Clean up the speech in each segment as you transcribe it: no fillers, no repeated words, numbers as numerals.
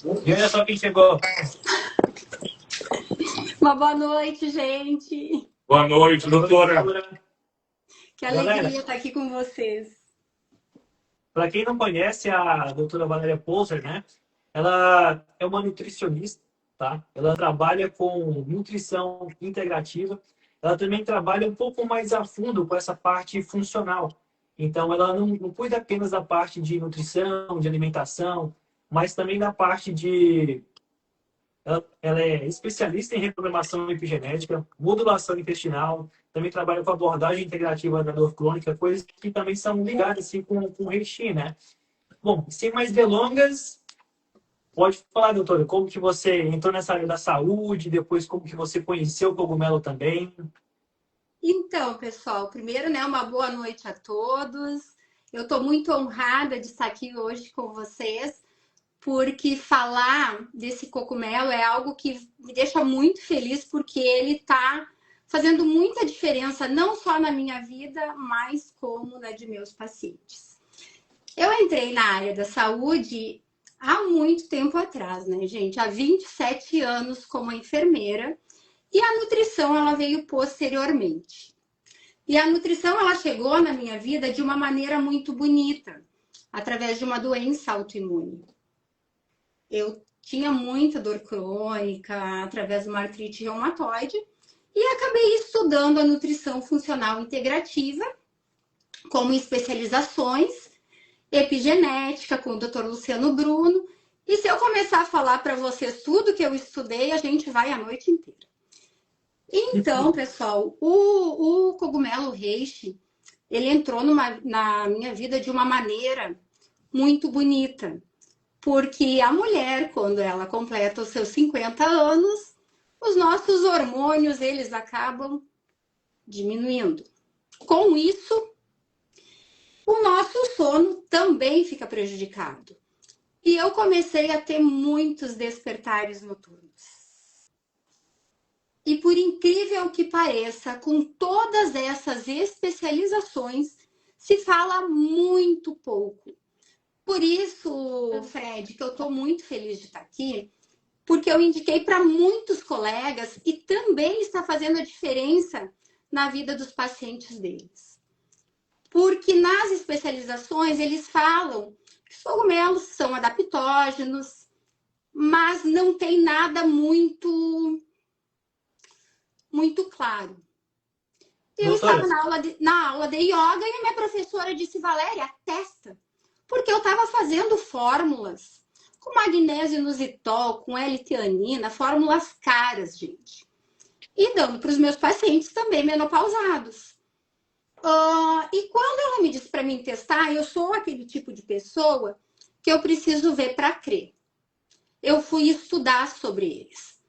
E olha só quem chegou. Uma boa noite, gente. Boa noite, doutora. Que Galera, alegria estar aqui com vocês. para quem não conhece a doutora Valéria Poser, né? Ela é uma nutricionista, tá? Ela trabalha com nutrição integrativa. Ela também trabalha um pouco mais a fundo com essa parte funcional. Então, ela não cuida apenas da parte de nutrição, de alimentação, mas também da parte de ela é especialista em reprogramação epigenética, modulação intestinal, também trabalha com abordagem integrativa da dor crônica, coisas que também são ligadas assim, com o Reishi, né? Bom, sem mais delongas, pode falar, doutora, como que você entrou nessa área da saúde, depois como que você conheceu o cogumelo também? Então, pessoal, primeiro, né, uma boa noite a todos. Eu estou muito honrada de estar aqui hoje com vocês, porque falar desse cogumelo é algo que me deixa muito feliz, porque ele está fazendo muita diferença, não só na minha vida, mas como na de meus pacientes. Eu entrei na área da saúde há muito tempo atrás, né, gente? Há 27 anos como enfermeira. E a nutrição, ela veio posteriormente. E a nutrição, ela chegou na minha vida de uma maneira muito bonita, através de uma doença autoimune. Eu tinha muita dor crônica, através de uma artrite reumatoide, e acabei estudando a nutrição funcional integrativa, como especializações, epigenética, com o Dr. Luciano Bruno. E se eu começar a falar para vocês tudo que eu estudei, a gente vai a noite inteira. Então, pessoal, o cogumelo reishi, ele entrou na minha vida de uma maneira muito bonita. Porque a mulher, quando ela completa os seus 50 anos, os nossos hormônios, eles acabam diminuindo. Com isso, o nosso sono também fica prejudicado. E eu comecei a ter muitos despertares noturnos. E por incrível que pareça, com todas essas especializações, se fala muito pouco. Por isso, Fred, que eu estou muito feliz de estar aqui, porque eu indiquei para muitos colegas e também está fazendo a diferença na vida dos pacientes deles. Porque nas especializações eles falam que os cogumelos são adaptógenos, mas não tem nada muito claro. Eu estava Doutora, na aula de yoga e a minha professora disse, Valéria, testa. Porque eu estava fazendo fórmulas com magnésio inositol, com L-teanina, fórmulas caras, gente. E dando para os meus pacientes também menopausados. E quando ela me disse para mim testar, eu sou aquele tipo de pessoa que eu preciso ver para crer. Eu fui estudar sobre eles.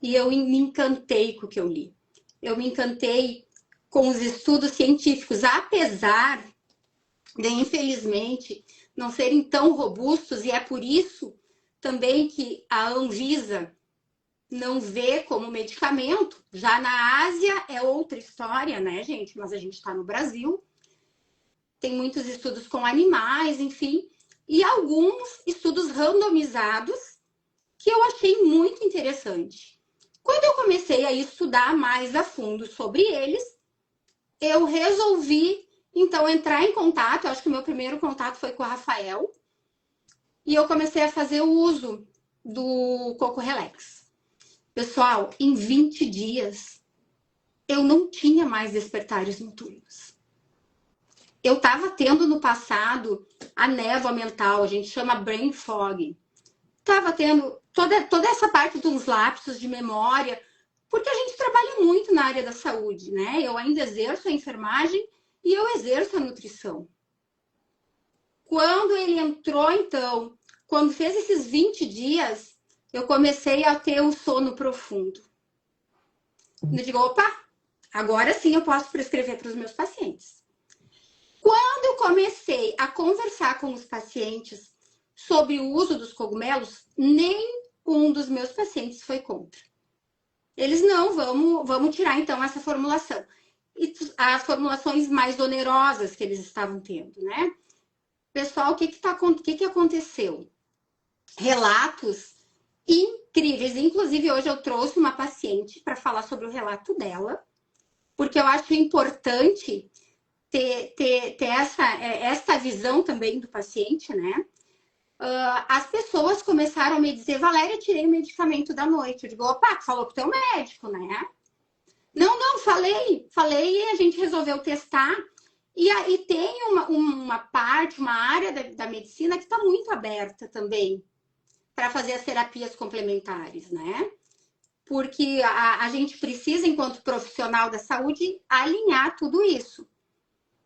E eu me encantei com o que eu li. Eu me encantei com os estudos científicos, apesar de, infelizmente, não serem tão robustos, e é por isso também que a Anvisa não vê como medicamento. Já na Ásia é outra história, né, gente? Mas a gente está no Brasil. Tem muitos estudos com animais, enfim, e alguns estudos randomizados que eu achei muito interessante. Quando eu comecei a estudar mais a fundo sobre eles, eu resolvi, então, entrar em contato. Eu acho que o meu primeiro contato foi com o Rafael. E eu comecei a fazer o uso do Coco Relax. Pessoal, em 20 dias, eu não tinha mais despertares noturnos. Eu estava tendo no passado a névoa mental, a gente chama brain fog. Estava tendo toda essa parte dos lapsos de memória, porque a gente trabalha muito na área da saúde, né? Eu ainda exerço a enfermagem e eu exerço a nutrição. Quando ele entrou, então, quando fez esses 20 dias, eu comecei a ter o sono profundo. Eu digo, opa, agora sim eu posso prescrever para os meus pacientes. Quando eu comecei a conversar com os pacientes sobre o uso dos cogumelos, nem um dos meus pacientes foi contra. Eles não, vamos tirar então essa formulação. E as formulações mais onerosas que eles estavam tendo, né? Pessoal, o que aconteceu? Relatos incríveis. Inclusive, hoje eu trouxe uma paciente para falar sobre o relato dela, porque eu acho importante ter essa visão também do paciente, né? As pessoas começaram a me dizer, Valéria, tirei o medicamento da noite. Eu digo, opa, falou com o teu médico, né? Não, falei e a gente resolveu testar. E aí tem uma parte, uma área da medicina que está muito aberta também para fazer as terapias complementares, né? Porque a gente precisa, enquanto profissional da saúde, alinhar tudo isso.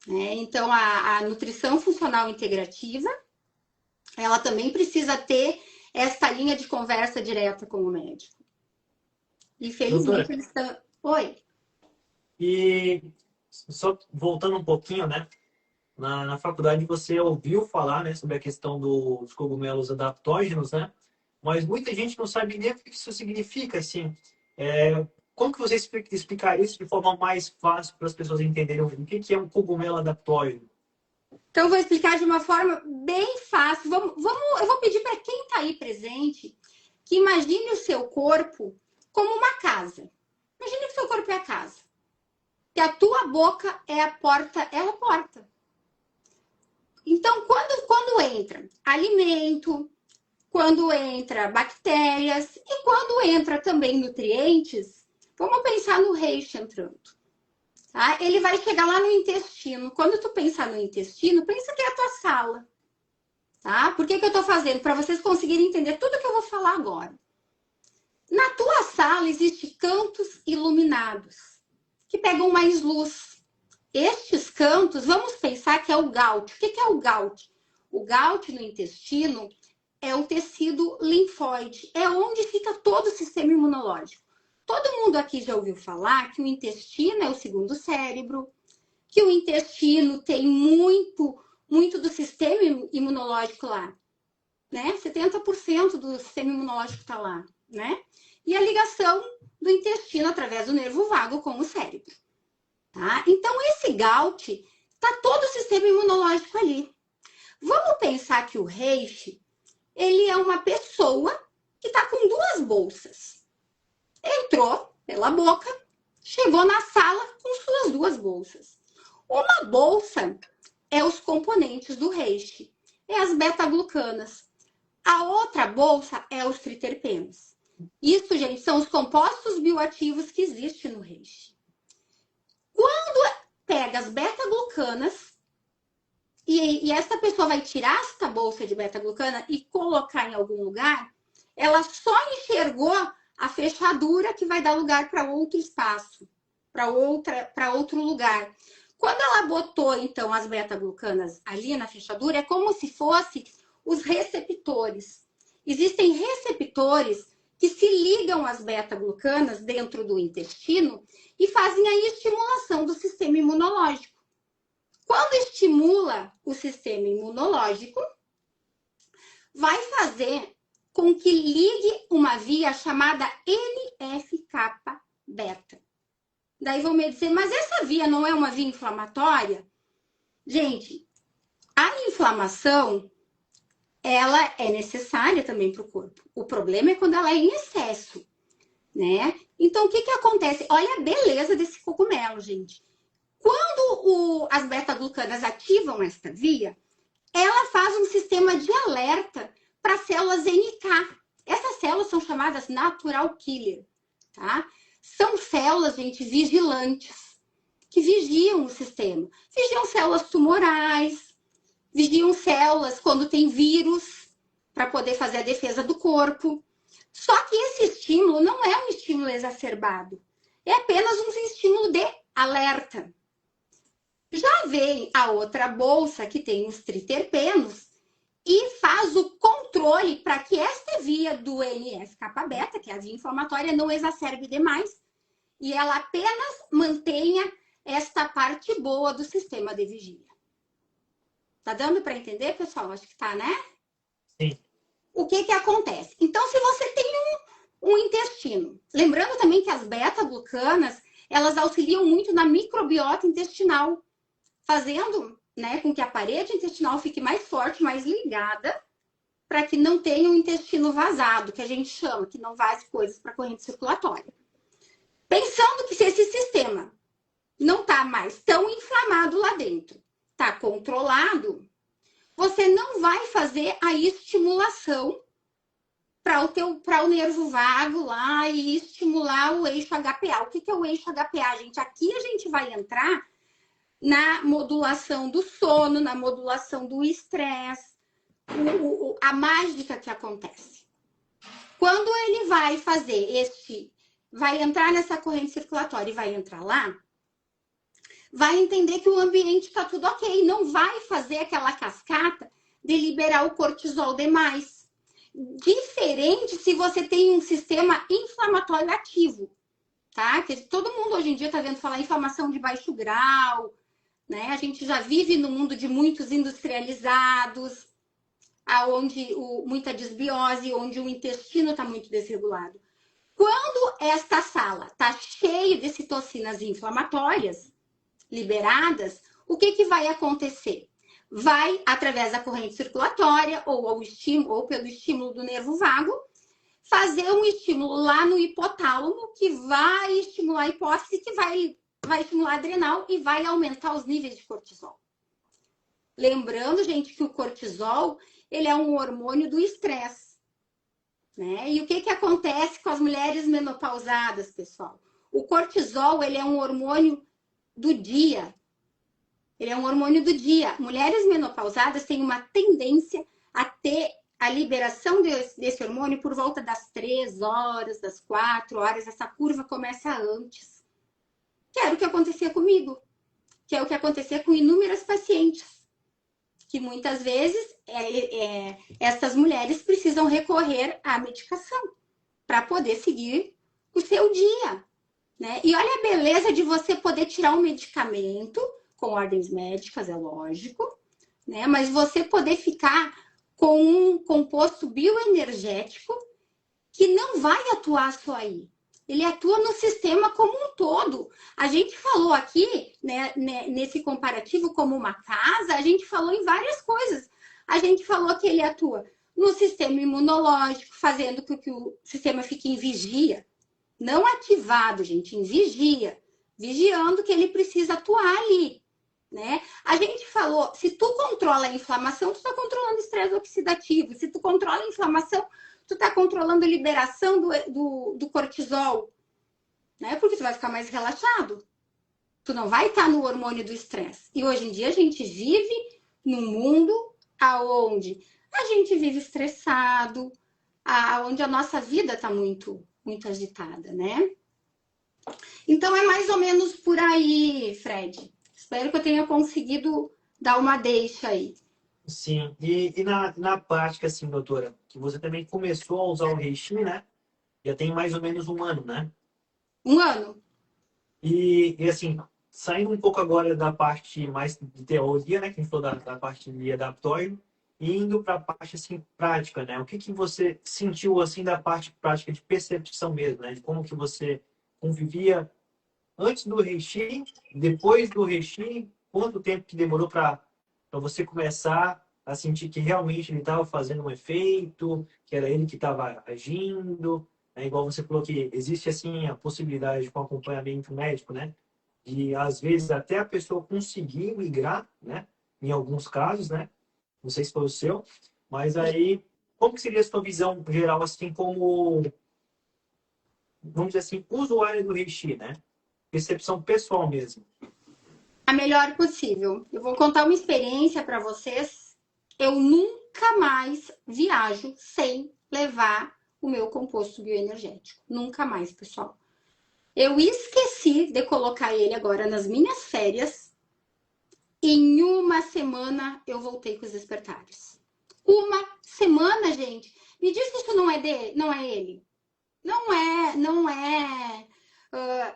Né? Então, a nutrição funcional integrativa, ela também precisa ter essa linha de conversa direta com o médico. E felizmente Doutora, eles estão. Oi. e só voltando um pouquinho, né? Na faculdade você ouviu falar, né, sobre a questão dos cogumelos adaptógenos, né? Mas muita gente não sabe nem o que isso significa, assim. Como que você explicaria isso de forma mais fácil para as pessoas entenderem o que é um cogumelo adaptógeno? Então, eu vou explicar de uma forma bem fácil. Eu vou pedir para quem está aí presente que imagine o seu corpo como uma casa. Imagine que o seu corpo é a casa. Que a tua boca é a porta, é a porta. Então, quando entra alimento, quando entra bactérias e quando entra também nutrientes, vamos pensar no reishi entrando. Tá? Ele vai chegar lá no intestino. Quando tu pensar no intestino, pensa que é a tua sala. Tá? Por que eu estou fazendo? Para vocês conseguirem entender tudo que eu vou falar agora. Na tua sala existem cantos iluminados que pegam mais luz. Estes cantos, vamos pensar que é o GALT. O que é o GALT? O GALT no intestino é o tecido linfóide. É onde fica todo o sistema imunológico. Todo mundo aqui já ouviu falar que o intestino é o segundo cérebro, que o intestino tem muito do sistema imunológico lá, né? 70% do sistema imunológico está lá, né? E a ligação do intestino através do nervo vago com o cérebro, tá? Então, esse GALT tá todo o sistema imunológico ali. Vamos pensar que o reishi, ele é uma pessoa que está com duas bolsas. Entrou pela boca, chegou na sala com suas duas bolsas. Uma bolsa é os componentes do reishi, é as beta-glucanas. A outra bolsa é os triterpenos. Isso, gente, são os compostos bioativos que existem no reishi. Quando pega as beta-glucanas e essa pessoa vai tirar esta bolsa de beta-glucana e colocar em algum lugar, ela só enxergou a fechadura que vai dar lugar para outro espaço, para outro lugar. Quando ela botou, então, as beta-glucanas ali na fechadura, é como se fosse os receptores. Existem receptores que se ligam às beta-glucanas dentro do intestino e fazem a estimulação do sistema imunológico. Quando estimula o sistema imunológico, vai fazer com que ligue uma via chamada NF-kappa-beta. Daí vão me dizer, mas essa via não é uma via inflamatória? Gente, a inflamação, ela é necessária também para o corpo. O problema é quando ela é em excesso, né? Então, o que acontece? Olha a beleza desse cogumelo, gente. Quando as beta-glucanas ativam esta via, ela faz um sistema de alerta para células NK. Essas células são chamadas natural killer, tá? São células, gente, vigilantes, que vigiam o sistema. Vigiam células tumorais, vigiam células quando tem vírus, para poder fazer a defesa do corpo. Só que esse estímulo não é um estímulo exacerbado. É apenas um estímulo de alerta. Já vem a outra bolsa, que tem os triterpenos, e faz o controle para que esta via do NF-kappa-beta, que é a via inflamatória, não exacerbe demais e ela apenas mantenha esta parte boa do sistema de vigília. Tá dando para entender, pessoal? Acho que tá, né? Sim. O que acontece? Então, se você tem um intestino, lembrando também que as beta-glucanas, elas auxiliam muito na microbiota intestinal, fazendo, né, com que a parede intestinal fique mais forte, mais ligada para que não tenha um intestino vazado, que a gente chama, que não vaze coisas para a corrente circulatória. Pensando que se esse sistema não está mais tão inflamado lá dentro, está controlado, você não vai fazer a estimulação para o nervo vago lá e estimular o eixo HPA. O que é o eixo HPA, gente? Aqui a gente vai entrar na modulação do sono, na modulação do estresse, a mágica que acontece. Quando ele vai fazer vai entrar nessa corrente circulatória e vai entrar lá, vai entender que o ambiente está tudo ok, não vai fazer aquela cascata de liberar o cortisol demais. Diferente se você tem um sistema inflamatório ativo, tá? Que todo mundo hoje em dia está vendo falar em inflamação de baixo grau, né? A gente já vive no mundo de muitos industrializados, onde muita desbiose, onde o intestino está muito desregulado. Quando esta sala está cheia de citocinas inflamatórias liberadas, o que vai acontecer? Vai, através da corrente circulatória ou pelo estímulo do nervo vago, fazer um estímulo lá no hipotálamo que vai estimular a hipófise, que vai estimular a adrenal e vai aumentar os níveis de cortisol. Lembrando, gente, que o cortisol ele é um hormônio do estresse, né? E o que acontece com as mulheres menopausadas, pessoal? O cortisol ele é um hormônio do dia. Ele é um hormônio do dia. Mulheres menopausadas têm uma tendência a ter a liberação desse hormônio por volta das 3 horas, das 4 horas. Essa curva começa antes. Que era o que acontecia comigo. Que é o que acontecia com inúmeras pacientes. Que muitas vezes essas mulheres precisam recorrer à medicação para poder seguir o seu dia, né? E olha a beleza de você poder tirar um medicamento com ordens médicas, é lógico, né? Mas você poder ficar com um composto bioenergético que não vai atuar só aí. Ele atua no sistema como um todo. A gente falou aqui, né, nesse comparativo como uma casa, a gente falou em várias coisas. A gente falou que ele atua no sistema imunológico, fazendo com que o sistema fique em vigia. Não ativado, gente, em vigia. Vigiando que ele precisa atuar ali, né? A gente falou, se tu controla a inflamação, tu está controlando o estresse oxidativo. Se tu controla a inflamação, tu tá controlando a liberação do cortisol, né? Porque tu vai ficar mais relaxado. Tu não vai estar no hormônio do estresse. E hoje em dia a gente vive num mundo aonde a gente vive estressado, onde a nossa vida tá muito, muito agitada, né? Então é mais ou menos por aí, Fred. Espero que eu tenha conseguido dar uma deixa aí. Sim, e na prática, assim, doutora, que você também começou a usar o Reishi, né? Já tem mais ou menos um ano, né? Um ano. E assim, saindo um pouco agora da parte mais de teoria, né? Que a gente falou da parte de adaptório, e indo para a parte, assim, prática, né? O que você sentiu, assim, da parte prática de percepção mesmo, né? De como que você convivia antes do Reishi, depois do Reishi, quanto tempo que demorou para você começar a sentir que realmente ele estava fazendo um efeito, que era ele que estava agindo, né? Igual você falou que existe assim a possibilidade com acompanhamento médico, né? De às vezes até a pessoa conseguir migrar, né? Em alguns casos, né? Não sei se foi o seu, mas aí como que seria a sua visão geral assim como, vamos dizer assim, usuário do Reishi, né? Percepção pessoal mesmo. A melhor possível. Eu vou contar uma experiência para vocês. Eu nunca mais viajo sem levar o meu composto bioenergético. Nunca mais, pessoal. Eu esqueci de colocar ele agora nas minhas férias. Em uma semana eu voltei com os despertares. Uma semana, gente. Me diz que isso não é ele. Não é.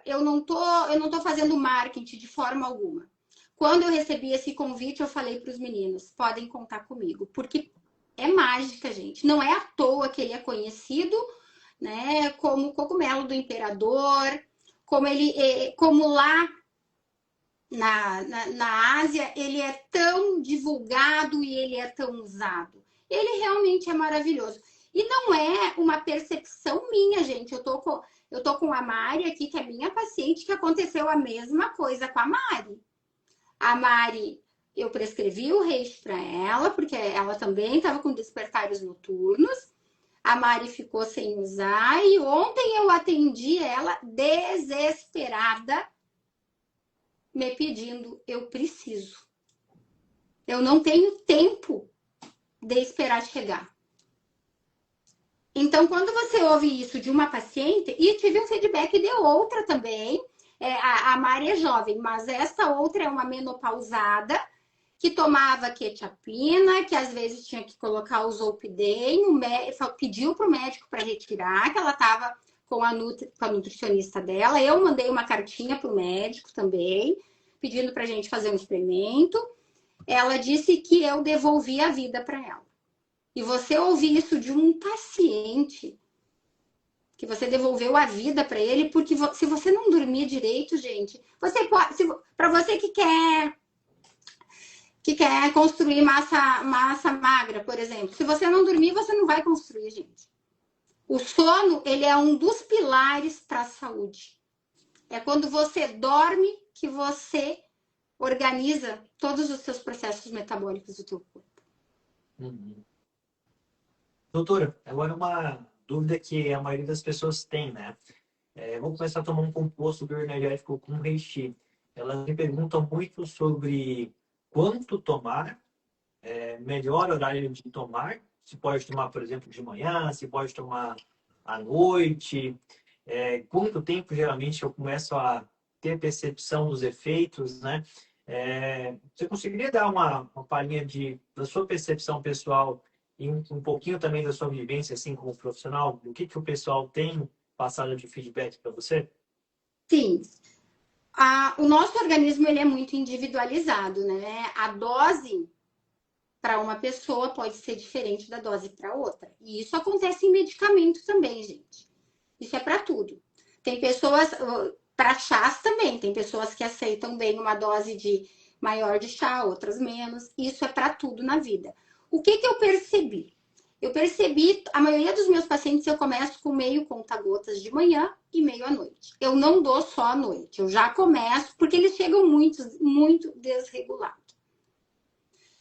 Eu não tô fazendo marketing de forma alguma. Quando eu recebi esse convite, eu falei para os meninos, podem contar comigo, porque é mágica, gente. Não é à toa que ele é conhecido, né, como o cogumelo do imperador, como lá na Ásia ele é tão divulgado e ele é tão usado. Ele realmente é maravilhoso. E não é uma percepção minha, gente. Eu tô com a Mari aqui, que é minha paciente, que aconteceu a mesma coisa com a Mari. A Mari, eu prescrevi o Reishi para ela, porque ela também estava com despertares noturnos. A Mari ficou sem usar e ontem eu atendi ela desesperada, me pedindo, eu preciso. Eu não tenho tempo de esperar chegar. Então, quando você ouve isso de uma paciente, e tive um feedback de outra também, a Mari é jovem, mas essa outra é uma menopausada, que tomava quetiapina, que às vezes tinha que colocar o Zolpidem, pediu para o médico para retirar, que ela estava com a nutricionista dela. Eu mandei uma cartinha para o médico também, pedindo para a gente fazer um experimento. Ela disse que eu devolvi a vida para ela. E você ouvir isso de um paciente, que você devolveu a vida para ele, porque se você não dormir direito, gente, você pode, para você que quer construir massa magra, por exemplo. Se você não dormir, você não vai construir, gente. O sono, ele é um dos pilares para a saúde. É quando você dorme que você organiza todos os seus processos metabólicos do teu corpo. Uhum. Doutora, agora uma dúvida que a maioria das pessoas tem, né? Vamos começar a tomar um composto bioenergético com reishi. Elas me perguntam muito sobre quanto tomar, melhor horário de tomar, se pode tomar, por exemplo, de manhã, se pode tomar à noite, quanto tempo geralmente eu começo a ter percepção dos efeitos, né? Você conseguiria dar uma palhinha da sua percepção pessoal e um pouquinho também da sua vivência assim como profissional? O que o pessoal tem passado de feedback para você? Sim. O nosso organismo ele é muito individualizado, né? A dose para uma pessoa pode ser diferente da dose para outra. E isso acontece em medicamento também, gente. Isso é para tudo. Tem pessoas, para chás também, tem pessoas que aceitam bem uma dose maior de chá, outras menos. Isso é para tudo na vida. O que eu percebi? Eu percebi, a maioria dos meus pacientes eu começo com meio conta-gotas de manhã e meio à noite. Eu não dou só à noite, eu já começo, porque eles chegam muito desregulados.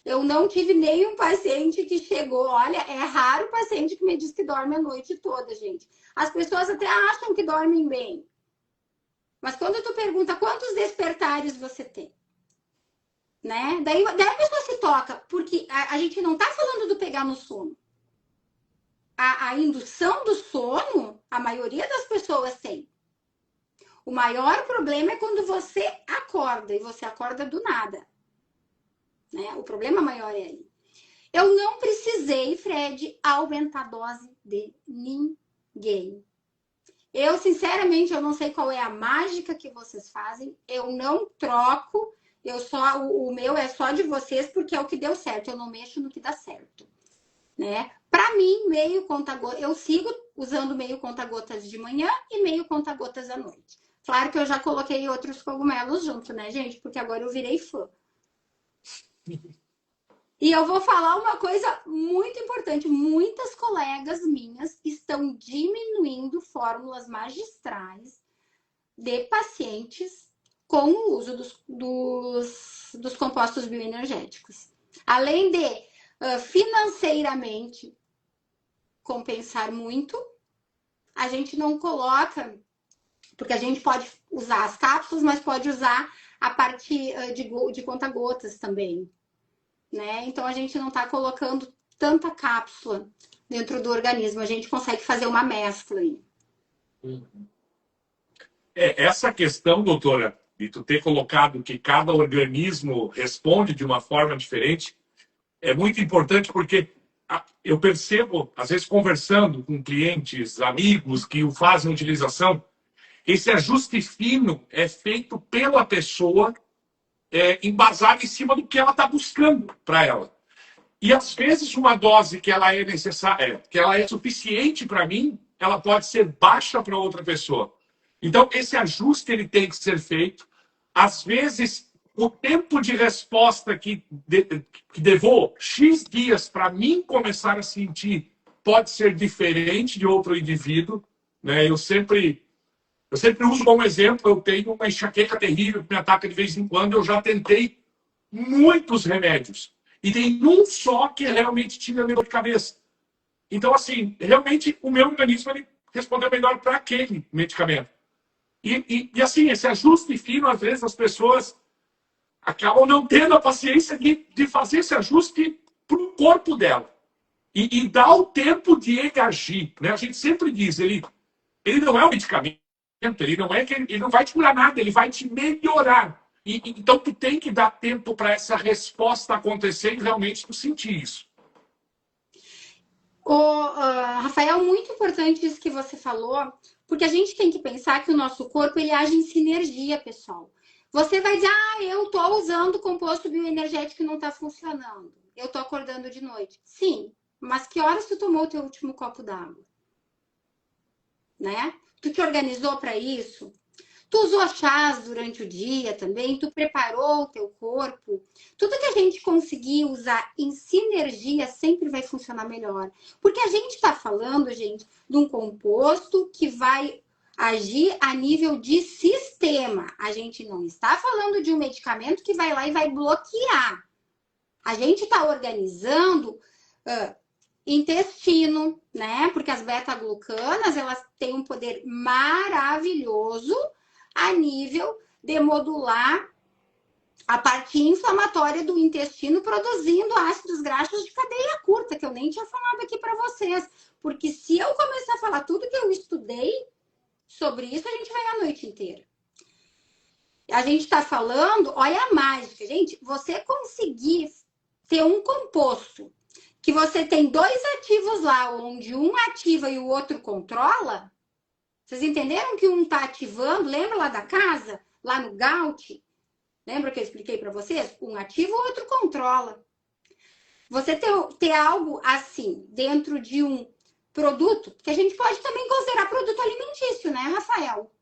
Eu não tive nenhum paciente que chegou, olha, é raro o paciente que me diz que dorme a noite toda, gente. As pessoas até acham que dormem bem. Mas quando tu pergunta quantos despertares você tem, né? Daí a pessoa se toca, porque a gente não tá falando do pegar no sono. A indução do sono, a maioria das pessoas tem. O maior problema é quando você acorda, e você acorda do nada. Né? O problema maior é aí. Eu não precisei, Fred, aumentar a dose de ninguém. Eu, sinceramente, eu não sei qual é a mágica que vocês fazem. Eu não troco. O meu é só de vocês porque é o que deu certo. Eu não mexo no que dá certo. Né? Para mim, meio conta-gotas, eu sigo usando meio conta-gotas de manhã e meio conta-gotas à noite. Claro que eu já coloquei outros cogumelos junto, né, gente? Porque agora eu virei fã. E eu vou falar uma coisa muito importante. Muitas colegas minhas estão diminuindo fórmulas magistrais de pacientes com o uso dos compostos bioenergéticos. Além de financeiramente compensar muito, a gente não coloca, porque a gente pode usar as cápsulas, mas pode usar a parte de conta-gotas também. Né? Então a gente não está colocando tanta cápsula dentro do organismo, a gente consegue fazer uma mescla aí. Essa questão, doutora, de tu ter colocado que cada organismo responde de uma forma diferente, é muito importante porque eu percebo, às vezes conversando com clientes, amigos que fazem utilização, esse ajuste fino é feito pela pessoa embasado em cima do que ela está buscando para ela. E às vezes uma dose que ela é necessária, que ela é suficiente para mim, ela pode ser baixa para outra pessoa. Então esse ajuste ele tem que ser feito. Às vezes o tempo de resposta que levou X dias para mim começar a sentir pode ser diferente de outro indivíduo, né? Eu sempre uso como exemplo, eu tenho uma enxaqueca terrível que me ataca de vez em quando, eu já tentei muitos remédios. E tem um só que realmente tira a dor de cabeça. Então, assim, realmente o meu organismo ele respondeu melhor para aquele medicamento. E assim, esse ajuste fino, às vezes as pessoas acabam não tendo a paciência de fazer esse ajuste para o corpo dela. E dar o tempo de ele agir. Né? A gente sempre diz, ele não é um medicamento, ele não vai te curar nada, ele vai te melhorar. Então, tu tem que dar tempo para essa resposta acontecer e realmente tu sentir isso. Rafael, muito importante isso que você falou, porque a gente tem que pensar que o nosso corpo ele age em sinergia, pessoal. Você vai dizer, eu estou usando composto bioenergético e não está funcionando. Eu estou acordando de noite. Sim, mas que horas tu tomou o teu último copo d'água? Né? Tu te organizou para isso? Tu usou chás durante o dia também? Tu preparou o teu corpo? Tudo que a gente conseguir usar em sinergia sempre vai funcionar melhor. Porque a gente está falando, gente, de um composto que vai agir a nível de sistema. A gente não está falando de um medicamento que vai lá e vai bloquear. A gente está organizando intestino, né? Porque as beta-glucanas, elas têm um poder maravilhoso a nível de modular a parte inflamatória do intestino, produzindo ácidos graxos de cadeia curta, que eu nem tinha falado aqui para vocês. Porque se eu começar a falar tudo que eu estudei sobre isso, a gente vai a noite inteira. A gente está falando, olha a mágica, gente, você conseguir ter um composto que você tem dois ativos lá, onde um ativa e o outro controla. Vocês entenderam que um está ativando? Lembra lá da casa? Lá no Gaut? Lembra que eu expliquei para vocês? Um ativa e o outro controla. Você ter algo assim dentro de um produto, que a gente pode também considerar produto alimentício, né, Rafael?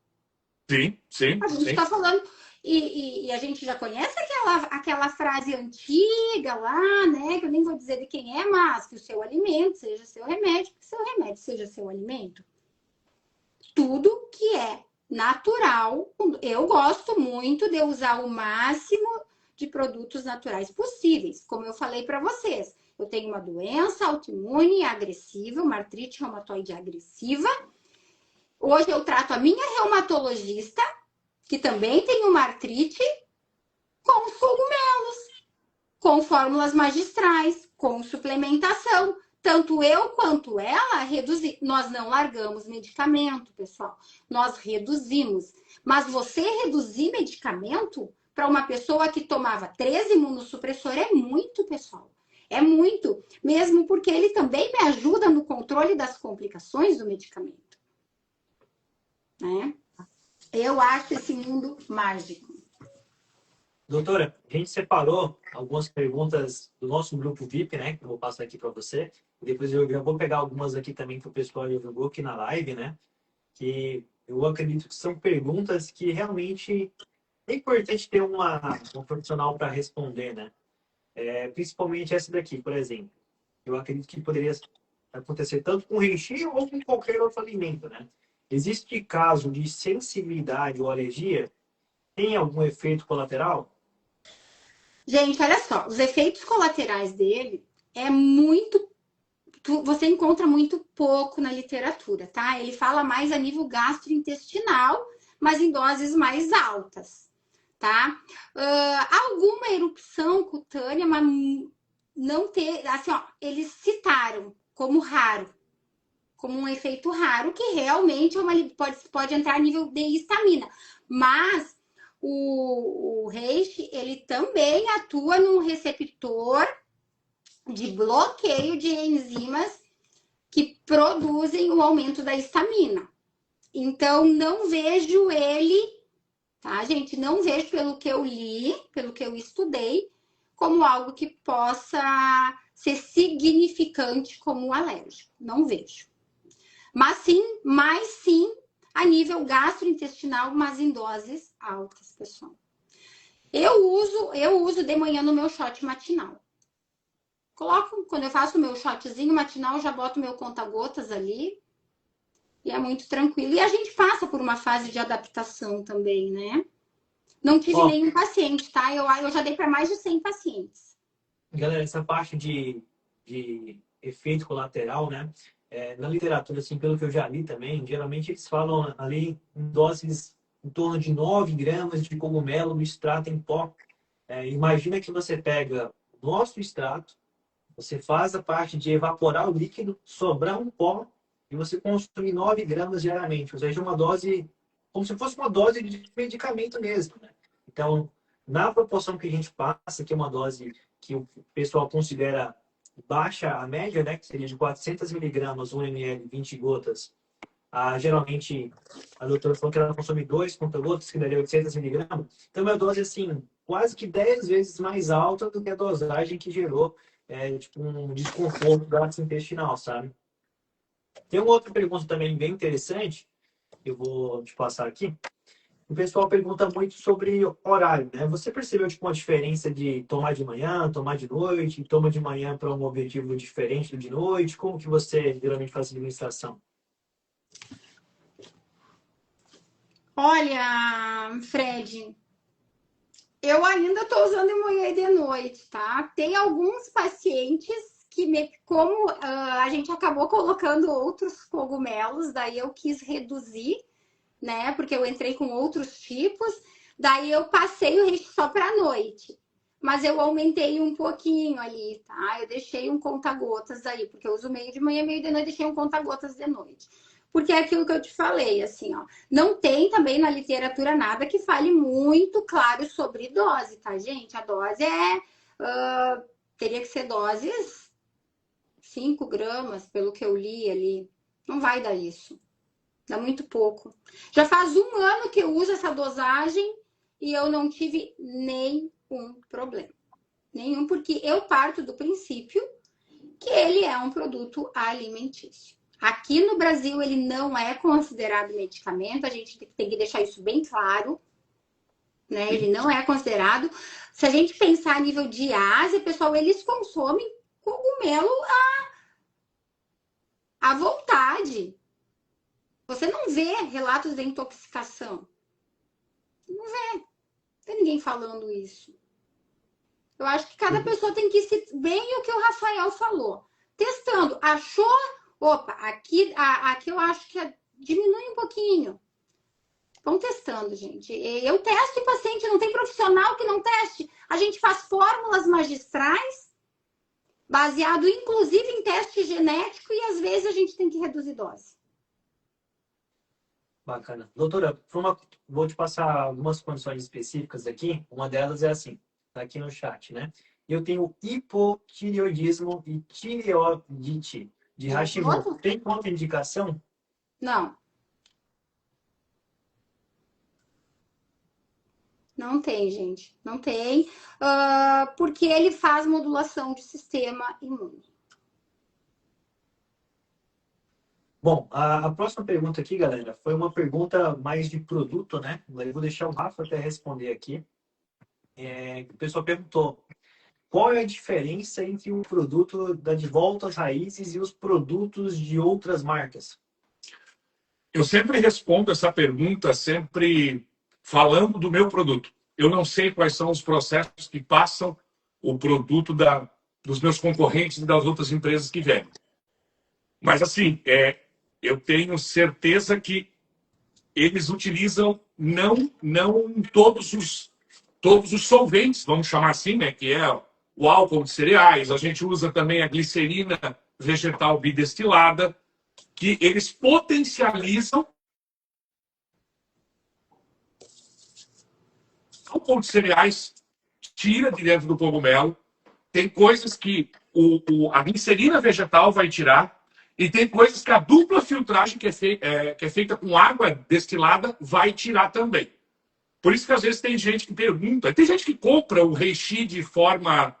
Sim, sim. A gente está falando... E a gente já conhece aquela frase antiga lá, né? Que eu nem vou dizer de quem é, mas que o seu alimento seja seu remédio, que o seu remédio seja seu alimento. Tudo que é natural, eu gosto muito de usar o máximo de produtos naturais possíveis. Como eu falei para vocês, eu tenho uma doença autoimune agressiva, uma artrite reumatoide agressiva. Hoje eu trato a minha reumatologista, que também tem uma artrite, com os cogumelos, com fórmulas magistrais, com suplementação. Tanto eu quanto ela reduzimos. Nós não largamos medicamento, pessoal. Nós reduzimos. Mas você reduzir medicamento para uma pessoa que tomava 13 imunossupressor é muito, pessoal. É muito. Mesmo porque ele também me ajuda no controle das complicações do medicamento. Né? Eu acho esse mundo mágico. Doutora, a gente separou algumas perguntas do nosso grupo VIP, né? Que eu vou passar aqui para você. Depois eu já vou pegar algumas aqui também para o pessoal que jogou aqui na live, né? Que eu acredito que são perguntas que realmente é importante ter um profissional para responder, né? Principalmente essa daqui, por exemplo. Eu acredito que poderia acontecer tanto com reishi ou com qualquer outro alimento, né? Existe caso de sensibilidade ou alergia? Tem algum efeito colateral? Gente, olha só, os efeitos colaterais dele você encontra muito pouco na literatura, tá? Ele fala mais a nível gastrointestinal, mas em doses mais altas, tá? Alguma erupção cutânea, mas não ter, assim, ó, eles citaram como raro, como um efeito raro, que realmente pode entrar a nível de histamina. Mas o reishi, ele também atua num receptor de bloqueio de enzimas que produzem o aumento da histamina. Então, não vejo ele, tá, gente? Não vejo pelo que eu li, pelo que eu estudei, como algo que possa ser significante como alérgico. Não vejo. Mas sim, a nível gastrointestinal, mas em doses altas, pessoal. Eu uso de manhã no meu shot matinal. Coloco, quando eu faço o meu shotzinho matinal, já boto meu conta-gotas ali. E é muito tranquilo. E a gente passa por uma fase de adaptação também, né? Não tive Ó, nenhum paciente, tá? Eu já dei para mais de 100 pacientes. galera, essa parte de efeito colateral, né? Na literatura, assim, pelo que eu já li também, geralmente eles falam ali em doses em torno de 9 gramas de cogumelo no extrato em pó. Imagina que você pega o nosso extrato, você faz a parte de evaporar o líquido, sobrar um pó e você consome 9 gramas diariamente. Ou seja, uma dose, como se fosse uma dose de medicamento mesmo, né? Então, na proporção que a gente passa, que é uma dose que o pessoal considera baixa a média, né? Que seria de 400 miligramas, 1 ml, 20 gotas. Geralmente, a doutora falou que ela consome 2 conta-gotas, que daria 800 miligramas. Então, é uma dose, assim, quase que 10 vezes mais alta do que a dosagem que gerou tipo, um desconforto gastrointestinal, sabe? Tem uma outra pergunta também bem interessante, eu vou te passar aqui. O pessoal pergunta muito sobre horário, né? Você percebeu tipo, uma diferença de tomar de manhã, tomar de noite, toma de manhã para um objetivo diferente do de noite? Como que você geralmente faz a administração? Olha, Fred, eu ainda estou usando de manhã e de noite, tá? Tem alguns pacientes que, como a gente acabou colocando outros cogumelos, daí eu quis reduzir, né? Porque eu entrei com outros tipos, daí eu passei o resto só para noite. Mas eu aumentei um pouquinho ali, tá? Eu deixei um conta-gotas aí, porque eu uso meio de manhã, meio de noite, deixei um conta-gotas de noite. Porque é aquilo que eu te falei, assim, ó. Não tem também na literatura nada que fale muito claro sobre dose, tá, gente? A dose teria que ser doses 5 gramas, pelo que eu li ali. Não vai dar isso. Dá muito pouco. Já faz 1 ano que eu uso essa dosagem e eu não tive nenhum problema. Nenhum, porque eu parto do princípio que ele é um produto alimentício. Aqui no Brasil, ele não é considerado medicamento, a gente tem que deixar isso bem claro, né? Ele não é considerado. Se a gente pensar a nível de Ásia, pessoal, eles consomem cogumelo à vontade. Você não vê relatos de intoxicação. Não vê. Não tem ninguém falando isso. Eu acho que cada pessoa tem que se bem o que o Rafael falou. Testando. Achou? Opa, aqui eu acho que diminui um pouquinho. Vamos testando, gente. Eu testo em paciente, não tem profissional que não teste. A gente faz fórmulas magistrais, baseado inclusive em teste genético, e às vezes a gente tem que reduzir dose. Bacana. Doutora, vou te passar algumas condições específicas aqui. Uma delas é assim, tá aqui no chat, né? Eu tenho hipotireoidismo e tireoidite de Hashimoto. Tem contraindicação? Não. Não tem, gente. Não tem. Porque ele faz modulação de sistema imune. Bom, a próxima pergunta aqui, galera, foi uma pergunta mais de produto, né? Eu vou deixar o Rafa até responder aqui. O pessoal perguntou, qual é a diferença entre o produto da De Volta às Raízes e os produtos de outras marcas? Eu sempre respondo essa pergunta, sempre falando do meu produto. Eu não sei quais são os processos que passam o produto dos meus concorrentes e das outras empresas que vendem. Mas, assim, eu tenho certeza que eles utilizam não todos os solventes, vamos chamar assim, né, que é o álcool de cereais. A gente usa também a glicerina vegetal bidestilada, que eles potencializam o álcool de cereais, tira de dentro do cogumelo. Tem coisas que a glicerina vegetal vai tirar, e tem coisas que a dupla filtragem, que é feita com água destilada, vai tirar também. Por isso que às vezes tem gente que pergunta, tem gente que compra o reishi de forma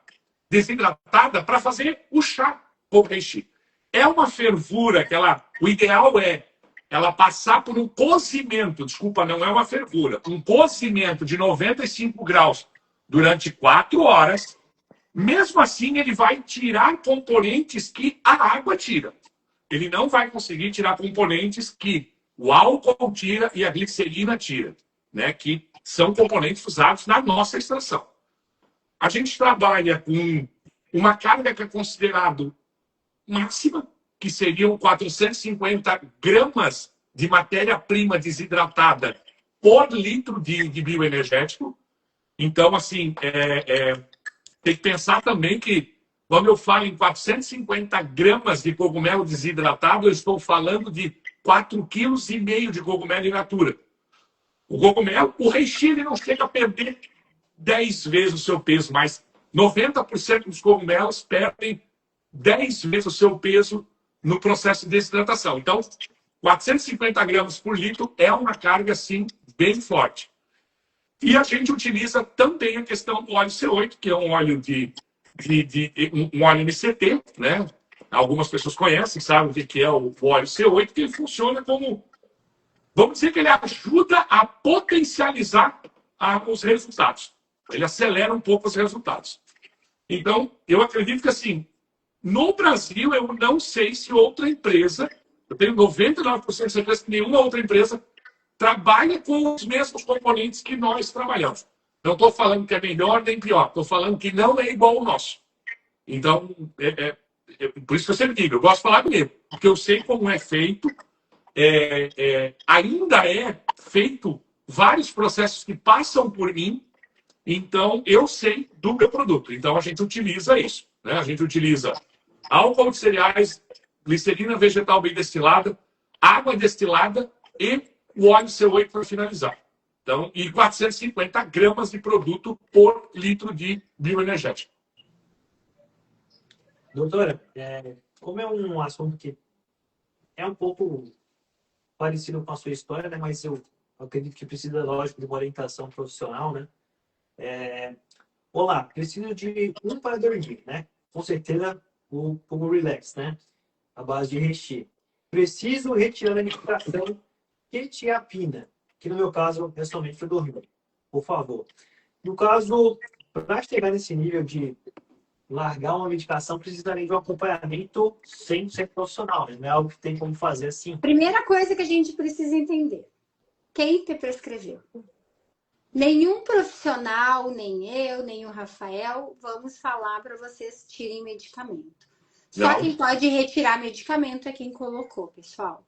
desidratada para fazer o chá com reishi. É uma fervura que o ideal é ela passar por um cozimento, desculpa, não é uma fervura, um cozimento de 95 graus durante 4 horas. Mesmo assim, ele vai tirar componentes que a água tira. Ele não vai conseguir tirar componentes que o álcool tira e a glicerina tira, né? Que são componentes usados na nossa extração. A gente trabalha com uma carga que é considerado máxima, que seriam 450 gramas de matéria-prima desidratada por litro de bioenergético. Então, assim, tem que pensar também que, quando eu falo em 450 gramas de cogumelo desidratado, eu estou falando de 4,5 kg de cogumelo in natura. O cogumelo, o reishi, ele não chega a perder 10 vezes o seu peso, mas 90% dos cogumelos perdem 10 vezes o seu peso no processo de desidratação. Então, 450 gramas por litro é uma carga, sim, bem forte. E a gente utiliza também a questão do óleo C8, que é um óleo um óleo MCT, né? Algumas pessoas conhecem, sabem o que é o óleo C8, que ele funciona como, vamos dizer que ele ajuda a potencializar os resultados. Ele acelera um pouco os resultados. Então, eu acredito que, assim, no Brasil, eu não sei se outra empresa, eu tenho 99% de certeza que nenhuma outra empresa trabalha com os mesmos componentes que nós trabalhamos. Não estou falando que é melhor nem pior, estou falando que não é igual ao nosso. Então, por isso que eu sempre digo, eu gosto de falar comigo, porque eu sei como é feito, ainda é feito vários processos que passam por mim, então eu sei do meu produto. Então a gente utiliza isso, né? A gente utiliza álcool de cereais, glicerina vegetal bem destilada, água destilada e o óleo C8 para finalizar. Então, e 450 gramas de produto por litro de bioenergético. Doutora, como é um assunto que é um pouco parecido com a sua história, né? Mas eu acredito que precisa, lógico, de uma orientação profissional, né? Olá, preciso de um para dormir, né? Com certeza o Relax, né? A base de reishi. Preciso retirar a medicação quetiapina, que no meu caso é somente para dormir. Por favor. No caso, para chegar nesse nível de largar uma medicação, precisaria de um acompanhamento 100% profissional, né? Não é algo que tem como fazer assim. Primeira coisa que a gente precisa entender: quem te prescreveu? Nenhum profissional, nem eu, nem o Rafael, vamos falar para vocês tirem medicamento. Só quem pode retirar medicamento é quem colocou, pessoal.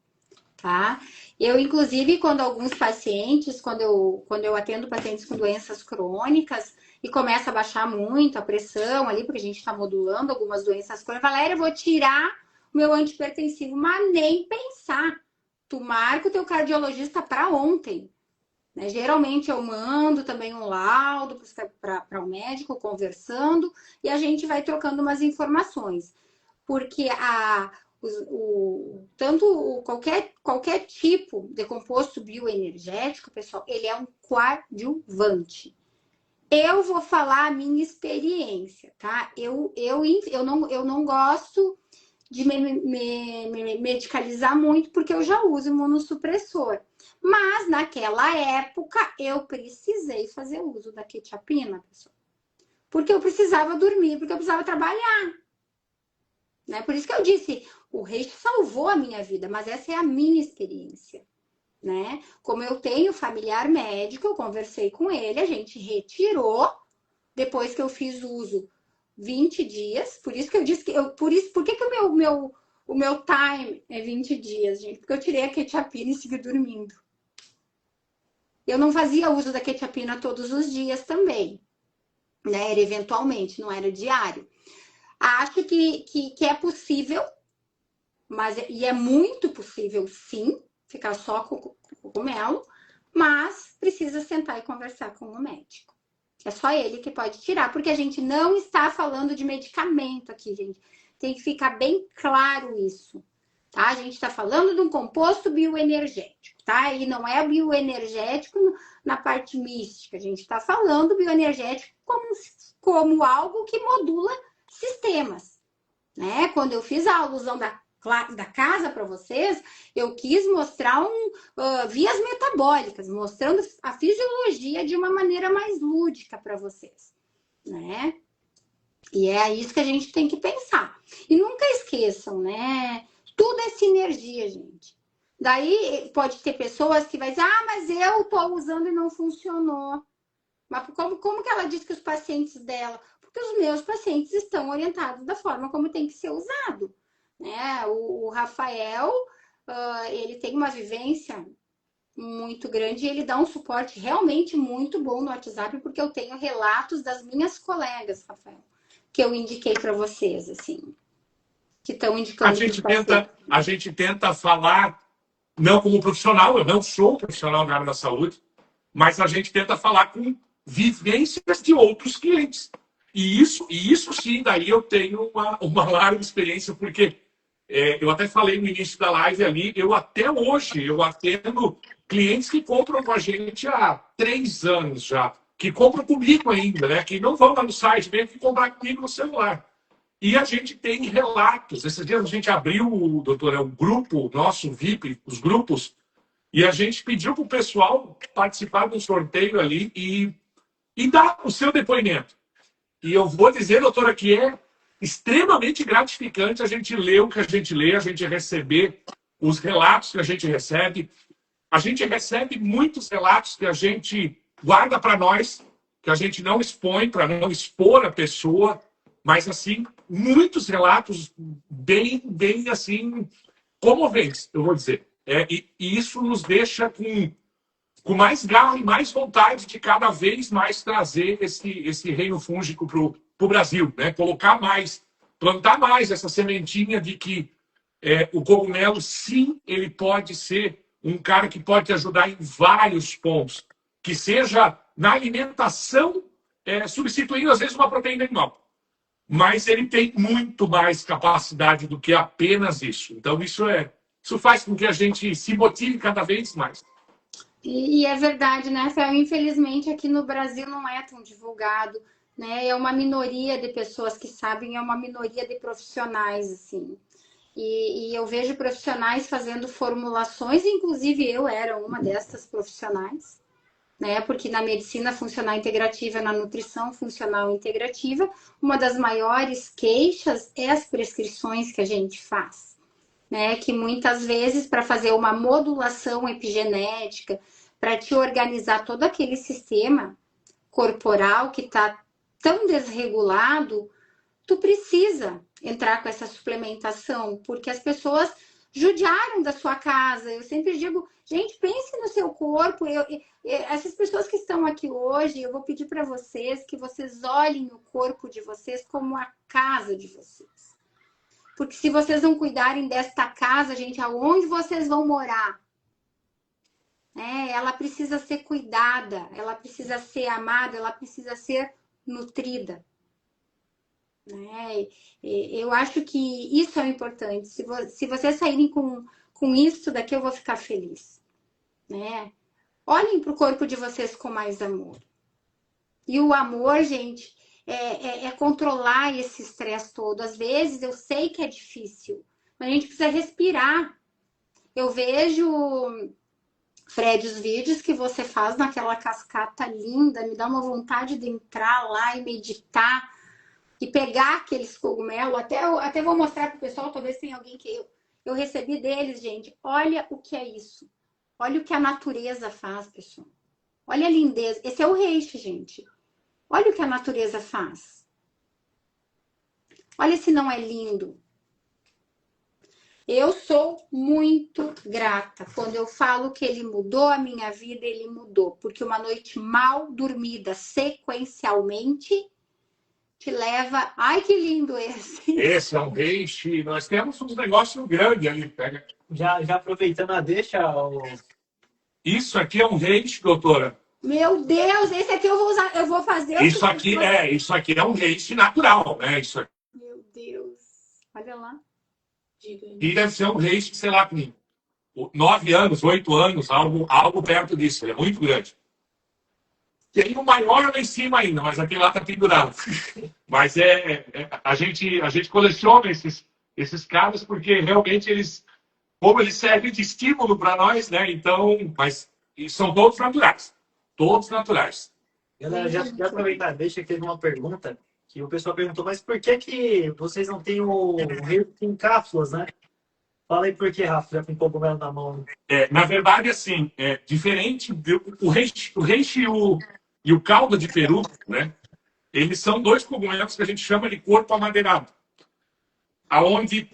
Tá? Eu, inclusive, quando eu atendo pacientes com doenças crônicas e começa a baixar muito a pressão ali, porque a gente está modulando algumas doenças crônicas, Valéria, eu vou tirar o meu antihipertensivo, mas nem pensar. Tu marca o teu cardiologista para ontem. Né? Geralmente eu mando também um laudo para o médico conversando e a gente vai trocando umas informações. Porque qualquer tipo de composto bioenergético, pessoal, ele é um coadjuvante. Eu vou falar a minha experiência, tá? Eu não gosto de me medicalizar muito, porque eu já uso imunossupressor. Mas, naquela época, eu precisei fazer uso da quetiapina, pessoal. Porque eu precisava dormir, porque eu precisava trabalhar. Né? Por isso que eu disse, o reishi salvou a minha vida, mas essa é a minha experiência. Né? Como eu tenho familiar médico, eu conversei com ele, a gente retirou, depois que eu fiz uso 20 dias, por isso que eu disse que por que o meu time é 20 dias, gente? Porque eu tirei a quetiapina e segui dormindo. Eu não fazia uso da quetiapina todos os dias também, né? Era eventualmente, não era diário. Acho que é possível, e é muito possível, sim, ficar só com cogumelo, mas precisa sentar e conversar com o médico. É só ele que pode tirar, porque a gente não está falando de medicamento aqui, gente. Tem que ficar bem claro isso, tá? A gente está falando de um composto bioenergético, tá? E não é bioenergético na parte mística. A gente está falando bioenergético como algo que modula sistemas, né? Quando eu fiz a alusão da casa para vocês, eu quis mostrar vias metabólicas, mostrando a fisiologia de uma maneira mais lúdica para vocês. né? E é isso que a gente tem que pensar. E nunca esqueçam, né? Tudo é sinergia, gente. Daí pode ter pessoas que vai dizer, mas eu tô usando e não funcionou. Mas como que ela diz que os pacientes dela? Porque os meus pacientes estão orientados da forma como tem que ser usado. Né? O Rafael, ele tem uma vivência muito grande e ele dá um suporte realmente muito bom no WhatsApp, porque eu tenho relatos das minhas colegas, Rafael, que eu indiquei para vocês, assim, que estão indicando. A gente tenta falar, não como profissional, eu não sou profissional na área da saúde, mas a gente tenta falar com vivências de outros clientes. E isso sim, daí eu tenho uma larga experiência, porque eu até falei no início da live ali, até hoje, eu atendo clientes que compram com a gente há 3 anos já, que compram comigo ainda, né? Que não vão lá no site, vêm comprar comigo no celular. E a gente tem relatos. Esses dias a gente abriu, doutor, o grupo nosso VIP, os grupos, e a gente pediu para o pessoal participar do sorteio ali e dar o seu depoimento. E eu vou dizer, doutora, que é extremamente gratificante a gente ler o que a gente lê, a gente receber os relatos que a gente recebe. A gente recebe muitos relatos que a gente guarda para nós, que a gente não expõe, para não expor a pessoa, mas, assim, muitos relatos bem assim, comoventes, eu vou dizer. E isso nos deixa com mais garra e mais vontade de cada vez mais trazer esse reino fúngico para o Brasil, né? Colocar mais, plantar mais essa sementinha de que o cogumelo, sim, ele pode ser um cara que pode te ajudar em vários pontos, que seja na alimentação, substituindo às vezes uma proteína animal. Mas ele tem muito mais capacidade do que apenas isso. Então isso faz com que a gente se motive cada vez mais. E é verdade, né, Fel? Infelizmente aqui no Brasil não é tão divulgado, né? É uma minoria de pessoas que sabem, é uma minoria de profissionais, assim. E eu vejo profissionais fazendo formulações, inclusive eu era uma dessas profissionais, né? Porque na medicina funcional integrativa, na nutrição funcional integrativa, uma das maiores queixas é as prescrições que a gente faz, né? Que muitas vezes, para fazer uma modulação epigenética, para te organizar todo aquele sistema corporal que está tão desregulado, tu precisa entrar com essa suplementação, porque as pessoas judiaram da sua casa. Eu sempre digo, gente, pense no seu corpo. Essas pessoas que estão aqui hoje, eu vou pedir para vocês que vocês olhem o corpo de vocês como a casa de vocês. Porque se vocês não cuidarem desta casa, gente, aonde vocês vão morar? Ela precisa ser cuidada, ela precisa ser amada, ela precisa ser nutrida. Eu acho que isso é importante. Se vocês saírem com isso daqui, eu vou ficar feliz. Né? Olhem para o corpo de vocês com mais amor. E o amor, gente, é controlar esse estresse todo. Às vezes eu sei que é difícil, mas a gente precisa respirar. Eu vejo, Fred, os vídeos que você faz naquela cascata linda, me dá uma vontade de entrar lá e meditar e pegar aqueles cogumelos. Até vou mostrar para o pessoal, talvez tenha alguém que eu recebi deles, gente. Olha o que é isso. Olha o que a natureza faz, pessoal. Olha a lindeza. Esse é o reishi, gente. Olha o que a natureza faz. Olha se não é lindo. Eu sou muito grata. Quando eu falo que ele mudou a minha vida, ele mudou. Porque uma noite mal dormida sequencialmente te leva... Ai, que lindo esse. Esse é um reishi. Nós temos uns negócios grandes ali. Pega. Já aproveitando a deixa... Isso aqui é um reishi, doutora. Meu Deus, esse aqui eu vou usar, eu vou fazer... Isso aqui é um reishi natural, né? Isso aqui. Meu Deus. Olha lá. E deve ser um reishi, sei lá, com 9 anos, 8 anos, algo perto disso. Ele é muito grande. Tem um maior lá em cima ainda, mas aquele lá tá pendurado. Mas a gente coleciona esses caras porque realmente como eles servem de estímulo para nós, né? Então, mas são todos naturais. Todos naturais. Ela já aproveitar, deixa que teve uma pergunta que o pessoal perguntou, mas por que que vocês não têm o reishi em cápsulas, né? Fala aí por que, Rafa, já com o cogumelo na mão. Na verdade, assim, diferente o reishi e o caldo de peru, né? Eles são dois cogumelos que a gente chama de corpo amadeirado, aonde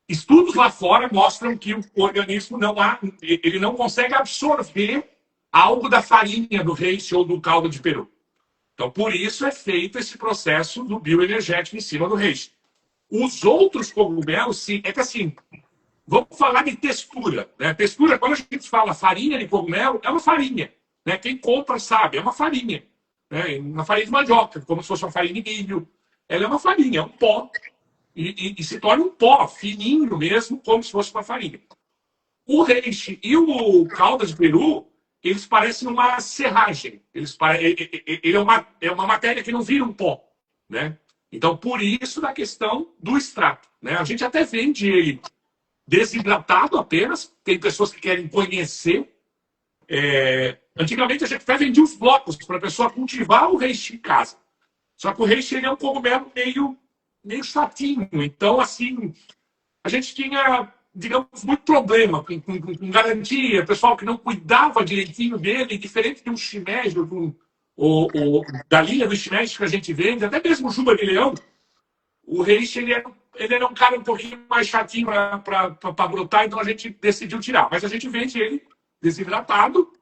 estudos lá fora mostram que o organismo ele não consegue absorver algo da farinha do reishi ou do caldo de peru. Então, por isso é feito esse processo do bioenergético em cima do reishi. Os outros cogumelos, sim, é que assim, vamos falar de textura, né? Textura, quando a gente fala farinha de cogumelo, é uma farinha, né? Quem compra sabe, é uma farinha, né? Uma farinha de mandioca, como se fosse uma farinha de milho. Ela é uma farinha, é um pó. E se torna um pó fininho mesmo, como se fosse uma farinha. O reishi e o caldo de peru, eles parecem uma serragem. Ele é uma matéria que não vira um pó, né? Então, por isso, da questão do extrato, né? A gente até vende ele desidratado apenas. Tem pessoas que querem conhecer. Antigamente, a gente até vendia os blocos para a pessoa cultivar o reishi em casa. Só que o reishi ele é um cogumelo meio chatinho. Então, assim, a gente tinha, digamos, muito problema com garantia. Pessoal que não cuidava direitinho dele, diferente de um shimeji, da linha do shimeji que a gente vende, até mesmo o juba de leão, o reishi ele era um cara um pouquinho mais chatinho para brotar, então a gente decidiu tirar. Mas a gente vende ele desidratado,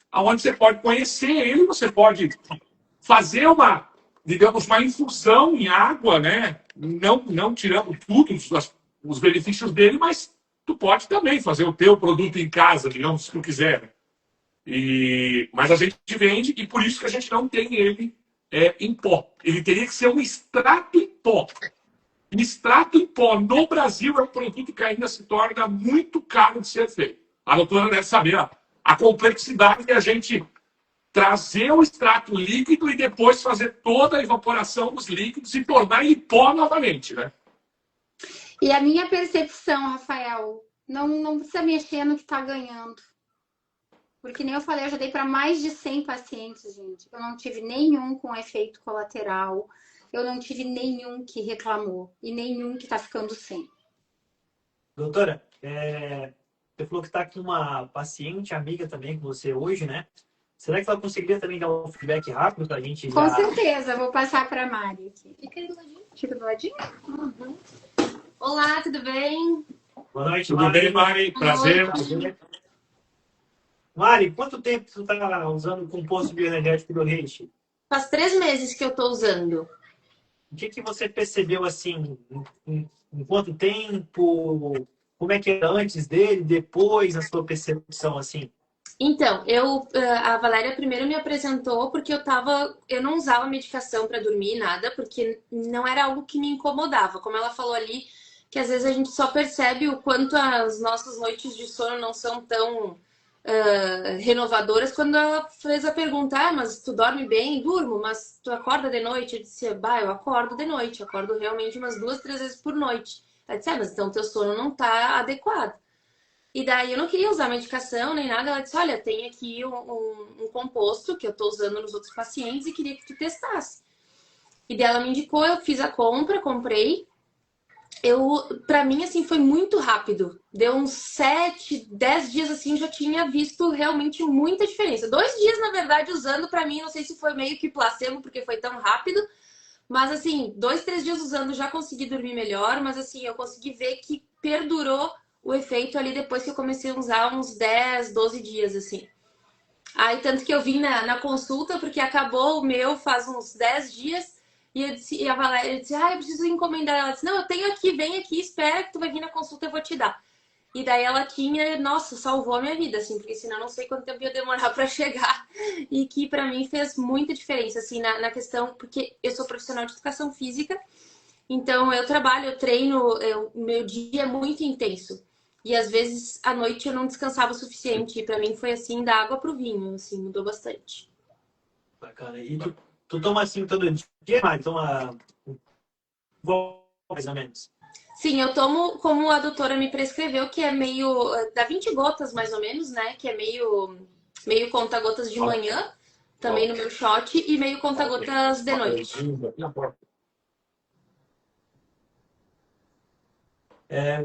aonde você pode conhecer ele, você pode fazer digamos, uma infusão em água, né? Não tirando tudo os benefícios dele, mas tu pode também fazer o teu produto em casa, digamos, se tu quiser. Mas a gente vende e por isso que a gente não tem ele em pó. Ele teria que ser um extrato em pó. Extrato em pó no Brasil é um produto que ainda se torna muito caro de ser feito. A doutora deve saber a complexidade de a gente trazer o extrato líquido e depois fazer toda a evaporação dos líquidos e tornar ele pó novamente, né? E a minha percepção, Rafael, não precisa mexer no que está ganhando. Porque nem eu falei, eu já dei para mais de 100 pacientes, gente. Eu não tive nenhum com efeito colateral. Eu não tive nenhum que reclamou e nenhum que está ficando sem. Doutora, você falou que está com uma paciente amiga também com você hoje, né? Será que ela conseguiria também dar um feedback rápido para a gente? Com certeza, vou passar para a Mari aqui. Fica aí do ladinho. Fica do ladinho. Uhum. Olá, tudo bem? Boa noite, Tudo Mari. bem, Mari? Prazer. Mari, quanto tempo você está usando o composto bioenergético do reishi? Faz 3 meses que eu tô usando. O que você percebeu assim, em quanto tempo? Como é que era antes dele, depois, a sua percepção assim? Então, a Valéria primeiro me apresentou porque eu não usava medicação para dormir, nada, porque não era algo que me incomodava. Como ela falou ali, que às vezes a gente só percebe o quanto as nossas noites de sono não são tão renovadoras. Quando ela fez a pergunta, mas tu dorme bem? Durmo, mas tu acorda de noite? Eu disse, eu acordo de noite, acordo realmente umas 2, 3 vezes por noite. Ela disse, mas então teu sono não tá adequado. E daí eu não queria usar medicação nem nada. Ela disse, olha, tem aqui um composto que eu tô usando nos outros pacientes e queria que tu testasse. E daí ela me indicou, eu fiz a compra, comprei. Pra mim, assim, foi muito rápido. Deu uns 7, 10 dias, assim, já tinha visto realmente muita diferença. 2 dias, na verdade, usando, pra mim, não sei se foi meio que placebo, porque foi tão rápido. Mas, assim, 2, 3 dias usando, já consegui dormir melhor. Mas, assim, eu consegui ver que perdurou o efeito ali depois que eu comecei a usar uns 10, 12 dias, assim. Aí, tanto que eu vim na consulta, porque acabou o meu faz uns 10 dias. E a Valéria disse, eu preciso encomendar. Ela disse, não, eu tenho aqui, vem aqui, espera que tu vai vir na consulta, eu vou te dar. E daí ela tinha, nossa, salvou a minha vida, assim, porque senão eu não sei quanto tempo ia demorar para chegar. E que para mim fez muita diferença, assim, na questão, porque eu sou profissional de educação física, então eu trabalho, eu treino, o meu dia é muito intenso. E às vezes à noite eu não descansava o suficiente. E para mim foi assim, da água pro vinho, assim, mudou bastante. Bacana. E tu toma assim todo dia, Mari? Toma mais ou menos? Sim, eu tomo como a doutora me prescreveu, que é meio... Dá 20 gotas, mais ou menos, né? Que é meio conta-gotas de manhã. também no meu shot e meio conta-gotas de noite.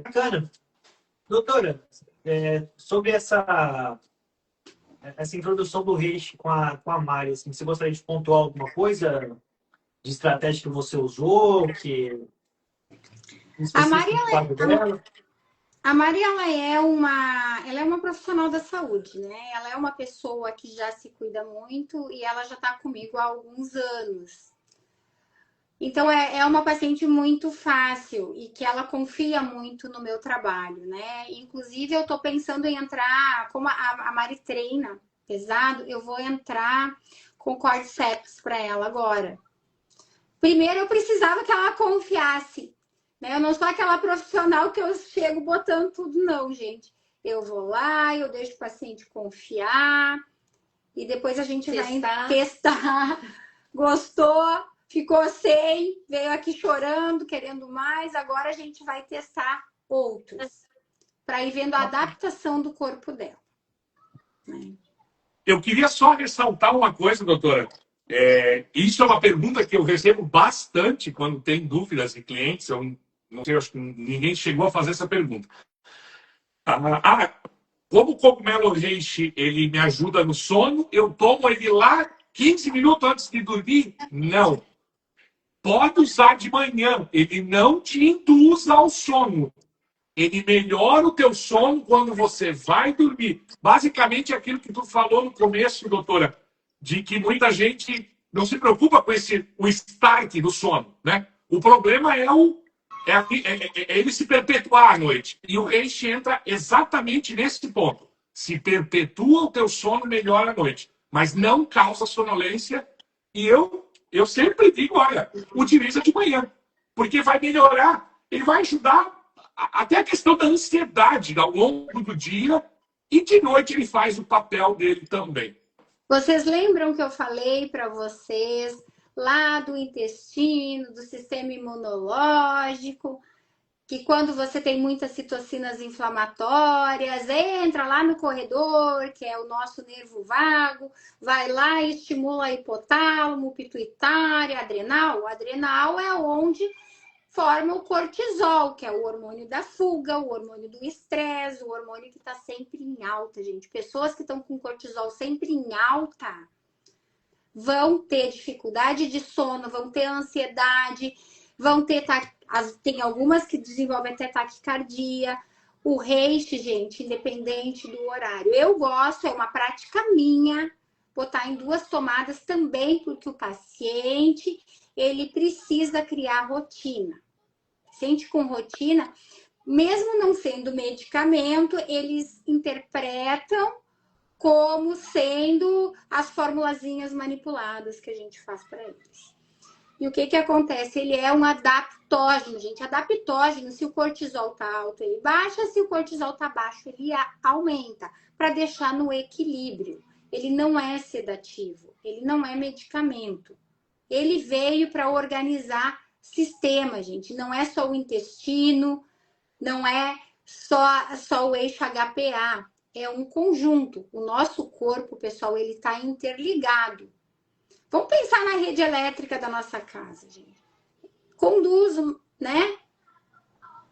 Bacana. Doutora, sobre essa introdução do Reishi com a Mari, assim, você gostaria de pontuar alguma coisa de estratégia que você usou, que A Mari, dela? A Mari, ela é uma profissional da saúde, né? Ela é uma pessoa que já se cuida muito e ela já está comigo há alguns anos. Então, é uma paciente muito fácil e que ela confia muito no meu trabalho, né? Inclusive, eu estou pensando em entrar, como a Mari treina pesado, eu vou entrar com Cordyceps para ela agora. Primeiro, eu precisava que ela confiasse, né? Eu não sou aquela profissional que eu chego botando tudo, não, gente. Eu vou lá, eu deixo o paciente confiar e depois a gente vai testar. Gostou? Ficou sem, veio aqui chorando, querendo mais. Agora a gente vai testar outros para ir vendo a adaptação do corpo dela. Eu queria só ressaltar uma coisa, doutora. Isso é uma pergunta que eu recebo bastante quando tem dúvidas de clientes. Eu não sei, acho que ninguém chegou a fazer essa pergunta. Como o cogumelo reishi, ele me ajuda no sono, eu tomo ele lá 15 minutos antes de dormir? Não. Pode usar de manhã. Ele não te induz ao sono. Ele melhora o teu sono quando você vai dormir. Basicamente, aquilo que tu falou no começo, doutora, de que muita gente não se preocupa com o start do sono, né? O problema é ele se perpetuar à noite. E o reishi entra exatamente nesse ponto. Se perpetua o teu sono, melhora à noite. Mas não causa sonolência. E eu sempre digo, olha, utiliza de manhã. Porque vai melhorar. Ele vai ajudar até a questão da ansiedade ao longo do dia. E de noite ele faz o papel dele também. Vocês lembram que eu falei para vocês lá do intestino, do sistema imunológico, que quando você tem muitas citocinas inflamatórias, entra lá no corredor, que é o nosso nervo vago, vai lá e estimula a hipotálamo, pituitária, adrenal. O adrenal é onde forma o cortisol, que é o hormônio da fuga, o hormônio do estresse, o hormônio que está sempre em alta, gente. Pessoas que estão com cortisol sempre em alta vão ter dificuldade de sono, vão ter ansiedade, vão ter... Tem algumas que desenvolvem até taquicardia. O reishi, gente, independente do horário. Eu gosto, é uma prática minha, botar em 2 tomadas também, porque o paciente, ele precisa criar rotina. Paciente com rotina, mesmo não sendo medicamento, eles interpretam como sendo as formulazinhas manipuladas que a gente faz para eles. E o que acontece? Ele é um adaptógeno, gente. Adaptógeno, se o cortisol tá alto, ele baixa. Se o cortisol tá baixo, ele aumenta. Para deixar no equilíbrio. Ele não é sedativo. Ele não é medicamento. Ele veio para organizar sistema, gente. Não é só o intestino. Não é só o eixo HPA. É um conjunto. O nosso corpo, pessoal, ele tá interligado. Vamos pensar na rede elétrica da nossa casa, gente. Conduz, né?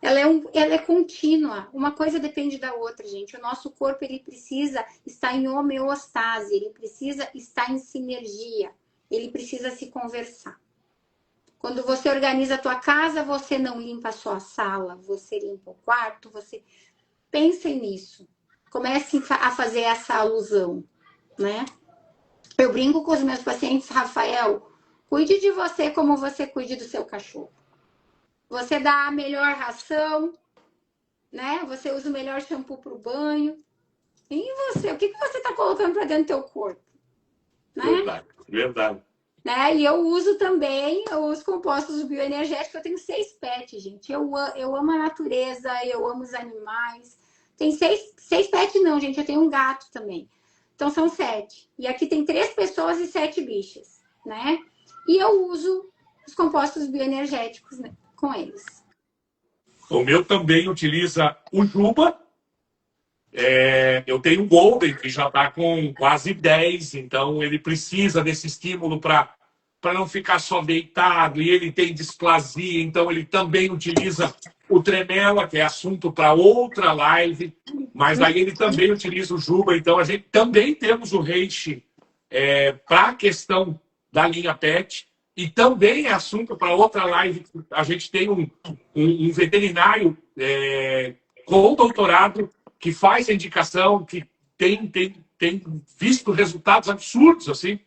Ela é contínua. Uma coisa depende da outra, gente. O nosso corpo, ele precisa estar em homeostase. Ele precisa estar em sinergia. Ele precisa se conversar. Quando você organiza a tua casa, você não limpa só a sala. Você limpa o quarto. Pensem nisso. Comecem a fazer essa alusão, né? Eu brinco com os meus pacientes, Rafael, cuide de você como você cuide do seu cachorro. Você dá a melhor ração, né? Você usa o melhor shampoo para o banho. E você? O que você está colocando para dentro do teu corpo? Né? Verdade, verdade. Né? E eu uso também os compostos bioenergéticos. Eu tenho 6 pets, gente. Eu amo a natureza, eu amo os animais. Tem 6 pets não, gente. Eu tenho um gato também. Então, são 7. E aqui tem 3 pessoas e 7 bichas, né? E eu uso os compostos bioenergéticos, né, com eles. O meu também utiliza o juba, Eu tenho um Golden que já está com quase 10, então ele precisa desse estímulo para não ficar só deitado, e ele tem displasia, então ele também utiliza o Tremela, que é assunto para outra live, mas aí ele também utiliza o Juba, então a gente também temos o Reishi para a questão da linha PET, e também é assunto para outra live. A gente tem um veterinário com doutorado que faz a indicação, que tem visto resultados absurdos, assim.